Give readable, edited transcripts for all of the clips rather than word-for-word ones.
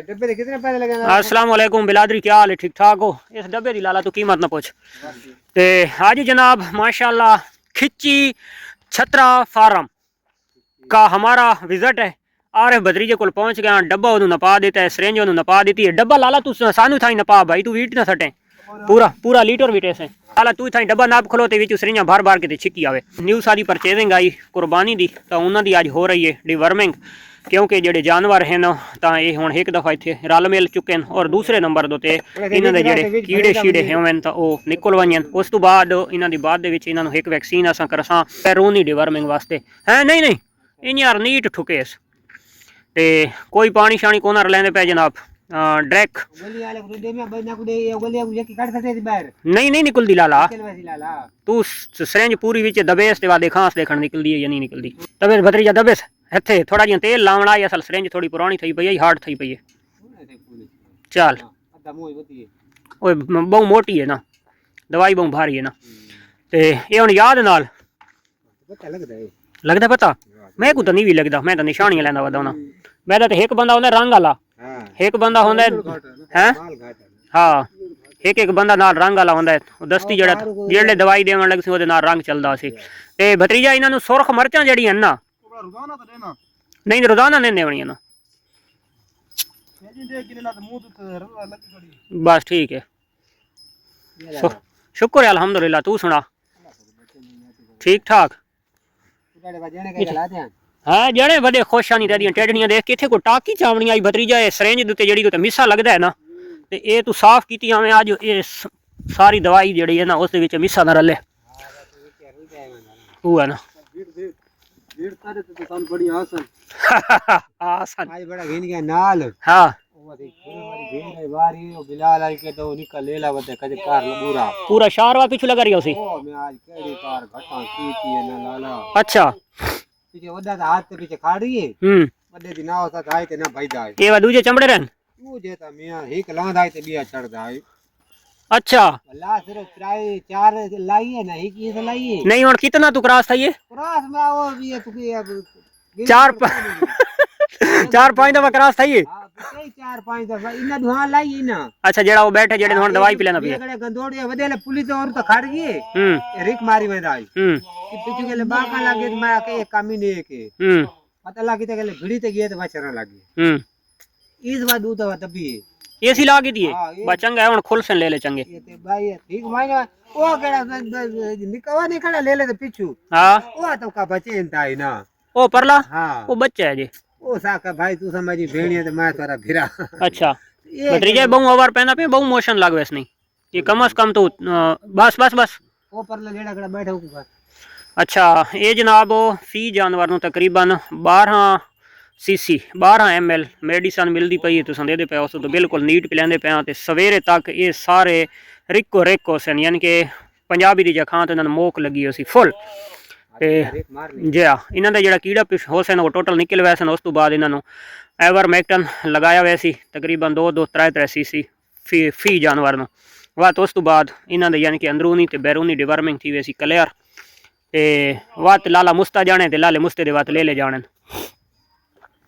डब्बे दे कितने पैसे लगे? अस्सलाम वालेकुम बिलादरी, क्या हाल है? ठीक ठाक हो? इस डब्बे की लाला तो कीमत ना पूछ। ते आज जनाब माशाल्लाह खिच्ची छतरा फार्म का हमारा विजिट है। आरिफ भतरीजे को पहुंच गया। डब्बा उन्होंने नपा देता है, सिरेंज उन्होंने नपा देती है। डब्बा लाला तू सानू थाई नपा भाई, तू वीट ना सटे पूरा पूरा लीटर वीटे से लाला तू थाई डब्बा नाप खलोते विच सिरिंजा भर भर के छिक्की आवे। न्यू सारी परचेजिंग आई कुर्बानी दी तो उन्हों की अज हो रही है डिवर्मिंग, क्योंकि जेडे जानवर हैं तो ये हुण एक दफ़ा इत्थे रल मिल चुके हैं और दूसरे नंबर दे इन्हां दे जेडे कीड़े शीड़े होवन तो वो निकल वजन। उस तो बाद इन्हां दी बाद दे विच इन्हां नूं एक वैक्सीन असां करसां पैरोनी डिवर्मिंग वास्ते है। नहीं नहीं इन यार नीट ठुकेस ते कोई पानी शानी कोना रलैंदे पे जनाब। ड्रैक नहीं नहीं निकलदी लाला, तू सिरिंज पूरी विच दबेस ते वादे खांस देखण निकलदी है या नहीं निकलदी। दबेस भतरीजा दबेस इत्थे थोड़ा जिहा तेल लावण आई। असल सिरिंज थोड़ी पुरानी थई पई है, हार्ड थई पई है। चल ओए बहु मोटी है ना, दवाई बहु भारी है ना। ते ये हुण याद नाल लगदा पता मैं को तो नहीं भी लगदा, मैं तो निशानियां लैंदा वदा होना। मैं तो एक बंदा होंदा रंग वाला, एक बंदा होंदा है हाँ, एक एक बंदा नाल रंग वाला होंदा है। दस्ती जेड़ा जेड़े दवाई देवन लग सी ओदे नाल रंग चलदा सी। ते भतरीजा इन्हां नूं सुरख मरचां जेड़ियां ना नहीं रोजाना नहीं देवनियां ना, बस ठीक है। शुक्र है अल्हम्दुलिल्लाह। तू सुना ठीक ठाक है? जड़े बड़े खुश नहीं तेरियां टेढ़नियां देख के। इत्थे कोई टाकी चावनी आई भतरीजा ये सिरिंज दे उत्ते जेड़ी उत्ते मिसा लगदा है ना, ते ये तू साफ कीती हमें अज ये सारी दवाई जेड़ी है ना उस दे विच मिसा ना रले वो है ना। पूरा शारवा पिछू लगा रही उसी। अच्छा हाथ के पीछे खा रही है बड़े दिन ना होता था ना भाई जाए ये वा दूजे चमड़े रहन तू जेता मियां एक लांदा है ते बिया चढ़दा है। अच्छा अल्लाह सिर्फ प्राय चार लाई है ना, एक ही से लाई है नहीं। और कितना तू क्रॉस था ये? क्रॉस में वो भी है तू की अब चार चार पांच दफा क्रॉस था ये। हां चार पांच दफा इना दुआ लाई ना। अच्छा जेड़ा वो बैठे जेड़े हुन दवाई पिलाना पिए गड़े गंदोड़िया वदेले पुलिस और तो खड़ गई रिक मारी में दाई कि पीछे गेले बाका लागे मैं के काम ही नहीं के पता लगी ते गेले भिड़ी ते गए तो बचरा लगी इस बात दू दवा तभी एसी लागी दिए बचंगा है हुन खुल से ले ले चंगे ये ते भाई ठीक मायना ओ केड़ा निकवा नहीं खड़ा ले ले तो पीछू। हां ओ तो का बचे इंता ना ओ परला हां वो बच्चा है जी ओ साका भाई तू समझी भेड़िया ते मैं तारा फिरा। अच्छा भतरीजा बहु ओवर पहना पे बहु मोशन लागवेस नहीं ये कम से कम तो बस बस बस ओ परला जेड़ा कड़ा बैठा हूं बस। अच्छा ये जनाब फी जानवर नूं तकरीबन 12 सीसी 12 ml मेडिसन मिलती पई है। तुसां देदे पे उस तो बिल्कुल नीट पिलांदे पे ते सवेरे तक ये सारे रिको रिको सन, यानी कि पंजाबी दी जखां तो इन्हां मोक लगी हो सी फुल। ते जी हाँ इन्हां दा जेड़ा कीड़ा पिछ हो सन वो टोटल निकल वै सन। उस तो बाद इन्हां नूं एवरमेक्टन लगाया वै सी तकरीबन 2-3 सीसी फी जानवर नूं। वाह तो उस तो बाद इन्हां दे यानी कि अंदरूनी ते बैरूनी डिवर्मिंग थी वैसी क्लियर। ते वात लाला मुस्ता जाने ते लाले मुस्ते दे वात ले ले जाने।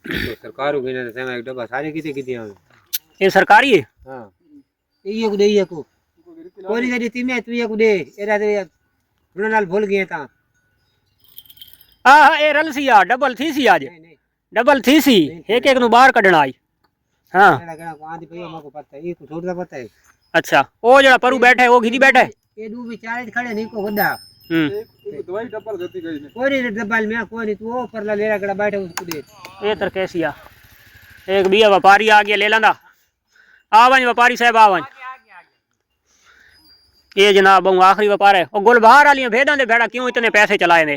सरकार को ने संग एक डब्बा सारे किते किते आवे ये सरकारी है। हां ये को दे ये को कोनी गडी तीने तू ये को दे एरा दे हुन नाल भूल गए ता हां ए रल सी यार डबल थी सी आज डबल थी सी एक एक नु बाहर कढण आई। हां गड़ा गड़ा को आंधी पई मको पता है ये को छोड़ दा पता है। अच्छा ओ जेड़ा परू बैठा है वो घिदी बैठा है ये दू विचारे खड़े नहीं को वदा एक दवाई डब्बा देती गई ने कोनी डब्बा में कोनी तू ओ परला लेरा गड़ा बैठे उसको दे ये तरकेसिया एक बिया व्यापारी आ गया ले लेंदा आवन व्यापारी साहब आवन। ये जनाब बहु आखिरी व्यापार है और गुलबहार वाली भेड़ां दे भेड़ा क्यों इतने पैसे चलाए ने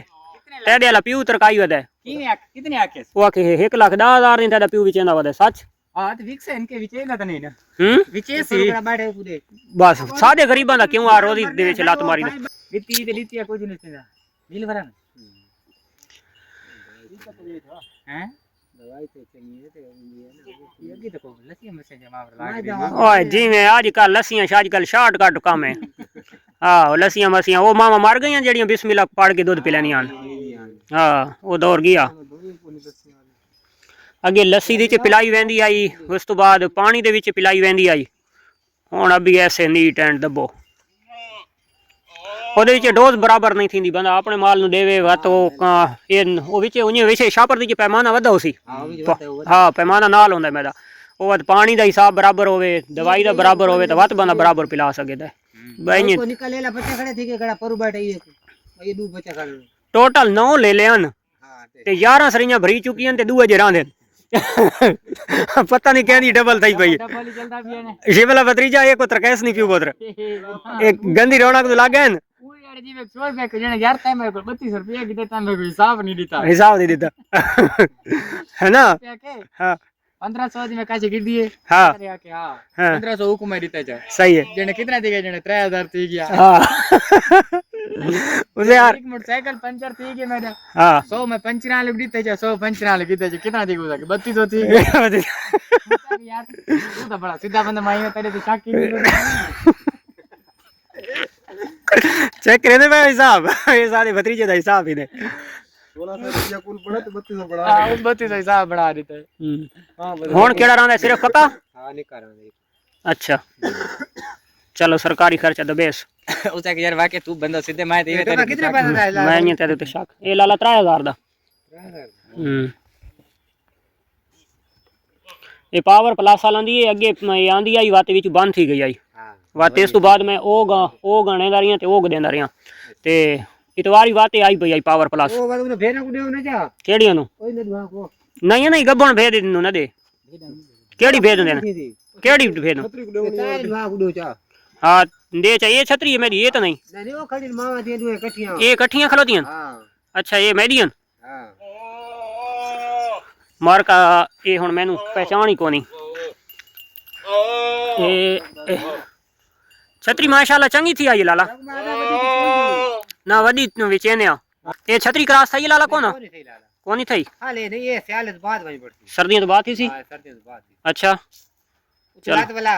तेरे वाला प्यू तरकाई वदा है कितने आके वो आके 1,10,000 नहीं तेरा प्यू विचेंदा वदा सच। हां तो विक्स इनके विचे ना तो नहीं ना विचे से गड़ा बैठे उसको दे बस सादे गरीबां दा क्यों आ रोजी दे विच लात मारी दे लिट्टी ते लिट्टी कुछ नहीं चला मिल भरा हैं दवाई तो चाहिए ते ये तो को लस्सी में से जमा लाग ओए जी मैं आजकल लस्सियां आजकल शॉर्टकट काम है। हां लस्सियां मसियां वो मामा मर गई जेड़ियां बिस्मिल्लाह पढ़ के दूध पिलानियां। हां वो दौर गया ਅੱਗੇ ਲੱਸੀ ਦੇ ਵਿੱਚ ਪਿਲਾਈ ਵਹਿੰਦੀ ਆਈ, ਉਸ ਤੋਂ ਬਾਅਦ ਪਾਣੀ ਦੇ ਵਿੱਚ ਪਿਲਾਈ ਵਹਿੰਦੀ ਆਈ। ਹੁਣ ਅਭੀ ਐਸੇ ਨੀਟ ਐਂਡ ਦੱਬੋ ਉਹਦੇ ਵਿੱਚ ਡੋਜ਼ ਬਰਾਬਰ ਨਹੀਂ ਥींदी। ਬੰਦਾ ਆਪਣੇ ਮਾਲ ਨੂੰ ਦੇਵੇ ਵਤ ਉਹ ਵਿੱਚ ਉਹਨੇ ਵਿਸ਼ੇ ਛਾਪਰ ਦੀ ਪੈਮਾਨਾ ਵਧਾ ਸੀ। ਹਾਂ ਪੈਮਾਨਾ ਨਾਲ ਹੁੰਦਾ ਮੈਦਾ ਉਹ ਵਤ ਪਾਣੀ ਦਾ ਹਿਸਾਬ ਬਰਾਬਰ ਹੋਵੇ, ਦਵਾਈ ਦਾ ਬਰਾਬਰ ਹੋਵੇ ਤਾਂ ਵਤ ਬੰਦਾ ਬਰਾਬਰ ਪਿਲਾ ਸਕਦਾ। टोटल 9 ले लियान ते 11 सरियां भरी चुकी हैं ते दूए जे रहंदे पता नहीं कहंदी डबल थई पई शिवला भतीजा एक को तरकेस नहीं पियो पुत्र एक गंदी रौनक तो लागे न हिसाब नहीं देता है ना। हाँ 1500 में कैसे गिर दिए। हाँ 1500 हुकुम में देता जा सही है। जने कितना दे गए जने 3000 थी गया। हाँ उसे यार एक मोटरसाइकिल पंचर थी गया मेरा। हाँ 100 में पंचर आले देते जा 100 पंचर आले कितना कितना दी गुजा 3200 थी यार तू तो बड़ा सीधा बंदा माई में तेरे तो शाकी चेक करने पे हिसाब ये सारे भतीजे का हिसाब ही ने 1600 कुल पड़ा तो 3200 बड़ा। हां 3200 हिसाब बढ़ा देता है। हुन केड़ा रहंदा सिर्फ कका। हां नहीं करांदे। अच्छा चलो सरकारी खर्चा तो बेस उसे यार वाके तू बंदा सीधे मैं तेरे तेरे कितने पैसे दा मैं नहीं तेरे तो शक ए लाला 3000 दा। ये पावर प्लस आंदी है अगे आंदी आई वाते विच बंद थी गई आई। हां वाते इस तो बाद मैं ओ गाने दारियां ते ओ गदेंदा रियां ते इतवारी बात आई पई आई पावर प्लस ओ बात ने भेना को देव न जा केड़ियां नु ओई ने दुआ को नहीं नहीं गब्बन भेद नु न दे केड़ी भेद देना केड़ी भेद नु तार दुआ को दो चा। हां दे चाहिए छतरी है मेरी ये तो नहीं नहीं वो खड़ी मावा दे दो इकट्ठियां ये इकट्ठियां खलोतियां। हां अच्छा ये मेडियन हां मार्का ये हुन मैनू पहचान ही कोनी ए छतरी माशाल्लाह चंगी थी आई लाला ना वडी विचेने ये छतरी क्रॉस थई लाला कोना कोनी थई हाले नहीं ये साल बाद वही पड़ती सर्दियों तो बात ही सी। हां सर्दियों बाद अच्छा उतलात वाला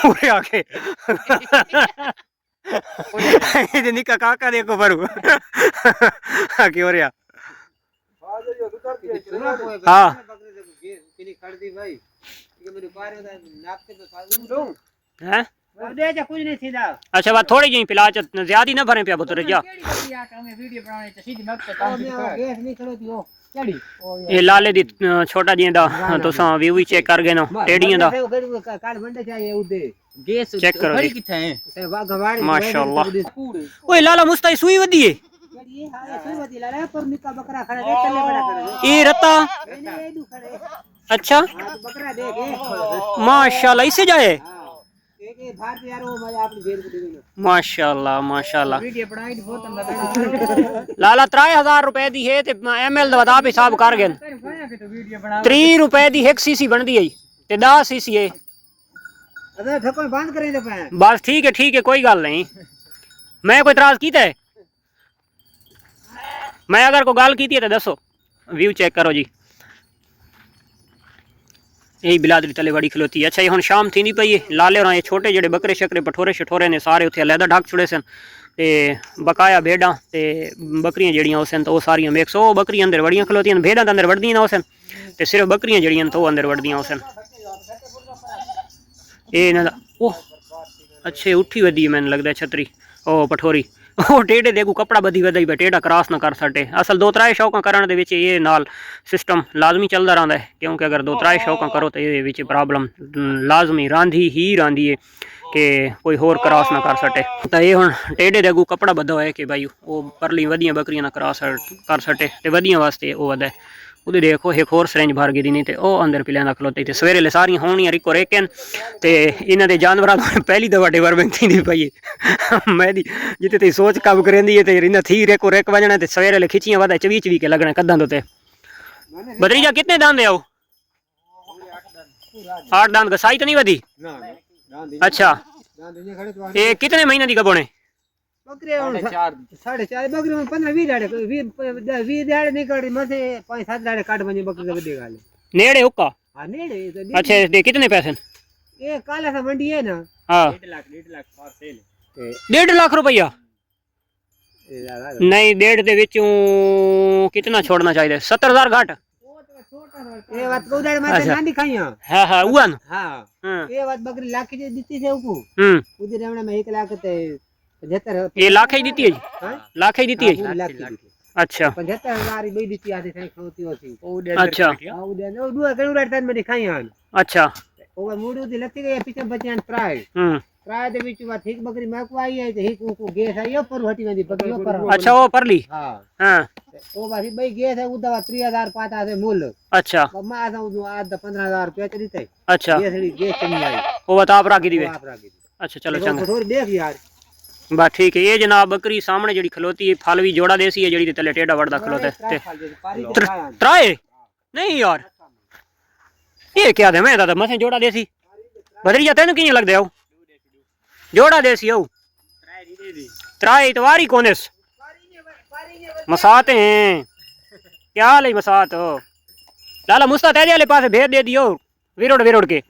ओरे आके ये निका काका देखो बरू आके ओरे आ हां किनी खड़ दी भाई ये मेरे पार में नापते तो साजू दूं हैं दे जा कुछ नहीं सीधा। अच्छा बात थोड़ी जी पिला ज्यादा ही ना भरे पे पुत्र जा वीडियो बनाने तो सीधी मत काम गैस नहीं खड़ोती हो केड़ी ये लाले दी छोटा जी दा तुसा व्यू ही चेक कर गए ना टेडियां दा काल बंडे चाहिए उदे गैस चेक करो खड़ी जी। किथे है गवाड़ी माशाल्लाह ओए लाला मुस्ताई सुई वदी है ये हां सुई वदी ला रे पर निका बकरा खड़ा दे तले बड़ा खड़ा ये रत्ता नहीं दू खड़े अच्छा बकरा देख माशाल्लाह इसे जाए एक भारत यार वो मजा अपनी भेड़ को देवे माशाल्लाह माशाल्लाह वीडियो बनाई बहुत अंदर लाला 3000 रुपए दी है ते एमएल दा बता हिसाब कर गए तो वीडियो बना 3 रुपए दी 1 सीसी बनदी है ते 10 सीसी है। अरे ढक्कन बंद करें दे पे बस ठीक है कोई गल नहीं मैं कोई इतराज कीता है मैं अगर कोई गल कीती है तो दसो व्यू चेक करो जी यही बिलादरी तले बड़ी खलोती है। अच्छा ये हुन शाम थी नहीं पई है लाले और ये छोटे जेडे बकरे शकरे पठोरे शठोरे ने सारे उत्थे अलहदा ढक छुड़े सन ते बकाया भेड़ां ते बकरियां जेड़ियां होसन तो सारियां मिक्स ओ बकरियां अंदर वड़ियां खलोतियां भेड़ां अंदर वड़दियां ना होसन ते सिर्फ बकरियां जेड़ियां तो अंदर वड़दियां होसन ए ना ओ अच्छे उठी वदी मैंने लगदा छतरी ओ पठोरी ओ टेढ़े देखो कपड़ा बधी वधाई पे टेढ़ा क्रॉस ना कर सटे असल 2-3 शौका करने दे विच ये नाल सिस्टम लाजमी चलता रहता है क्योंकि अगर 2-3 शौका करो तो ये विच प्रॉब्लम लाजमी रांधी ही रांधी है कि कोई होर क्रॉस ना कर सटे तो ये हुण टेढ़े दे अगू कपड़ा बधा है कि भाई वो परली वधियां बकरियां ना क्रॉस कर सटे तो वधियां वास्ते वो वधा है उधर देखो एक होर सरेंज भर गई नहीं तो वह अंदर पिलिया खलोती तो सवेरे सारियां होनियां रिको रेकन तो इन्हों के जानवरों को पहली दफा डिवरमेंट थी पई मैं जिते ती सोच कब करेंदी है तो इन्हें थी रेको रेक वजना तो सवेरे खिचियां वधा चवी के लगने कदा तो बदरीजा कितने दांद आओ 8 दांद गसाई तो नहीं वधी अच्छा ये कितने महीने की गबोने बकरे 4.5 बकरे में 15-20 दाड़े 20 दाड़े निकल मसे 5-7 दाड़े काट बने बकरे का देगा ले नेड़े हुक्का हां नेड़े अच्छा दे कितने पैसे ये काला सा मंडी है ना हां 1.5 लाख पार सेल 1.5 लाख रुपया नहीं 1.5 दे विचों कितना छोड़ना चाहिए 70,000 घट એ વાત કઉદાડ માં અચ્છા. નાંદી ખાઈ હા હા ઉવાન હા હમ એ વાત બકરી લાખી જે દીધી છે ઉકુ હમ ઉધી હમણાં મેં 1 લાખ તે 75 એ લાખે દીધી જ હા લાખે દીધી જ પૂરી લાખી દીધી અચ્છા 75,000 બઈ દીધી આથી થઈ ખોતી હતી અચ્છા આ ઉડે નો દુઆ કઈ ઉડાડ તાન બધી ખાઈ આન અચ્છા ઓવા મૂડું થી લખી ગઈ પીછે બચ્યાન ટ્રાય હમ ટ્રાય દે બીચ વાત ઠીક બકરી માકવા આવી આઈ તે હિક ઉકુ ગેસ આયો પર હટી નદી બકરીઓ પર अच्छा वो परली હા हाँ ઓ બાકી બઈ ગેસ હે ઉદવા 3000 પાતા છે મૂલ अच्छा માં આ દઉં આ 15000 રૂપિયા કરી દે अच्छा ગેસ ચની આવી वो बता आप राखी दीवे आप राखी दी अच्छा चलो देखो चंगा थोड़ी देख यार बस ठीक है ये जनाब बकरी सामने जड़ी खलोती है फालवी जोड़ा देसी है जड़ी तले टेढ़ा वड़दा खलोता है त्राए नहीं यार ये क्या दे मैं दादा मसे जोड़ा देसी बदरी जाते न किया लग दे आओ जोड़ा देसी आओ त्राए इतवारी कोनेस मसाते हैं क्या हाल है मसात हो लाला मुस्ता तेरे वाले पास भेज दे दियो विरोड़ विरोड़ के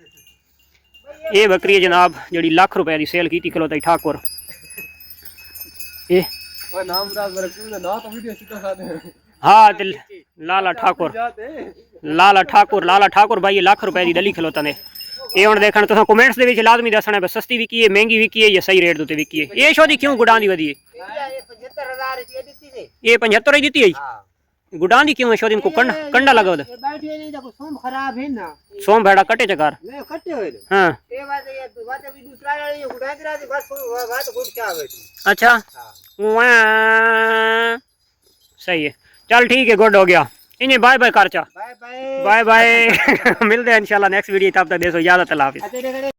ये बकरी है जनाब जड़ी लाख रुपए की सेल की थी खलोता ठाकुर ये हाँ ते लाला ठाकुर भाई ये लाख रुपए की दली खलोता ने ये हुण देखण तुसां कमेंट्स दे विच लाजमी दसना है सस्ती विकी है महंगी विकी है या सही रेट दे विकी है ये शोदी क्यों गुडां दी वधी है ये 75 ही दी है गुडां दी क्यों है शोदी को कंडा लगा दे बैठे नहीं देखो सोम खराब है ना सोम भेड़ा कटे चकार नहीं कट्टे होए हां ए बात भी दूसरा ये गुडा करा दे बस बात गुड क्या आवे अच्छा हां वाह, सही है चल ठीक है गुड हो गया इन्हें बाय बाय कर चा बाय बाय बाय बाय मिलते हैं इंशाल्लाह नेक्स्ट वीडियो तब तक देसो इजाजत अल्लाह हाफिज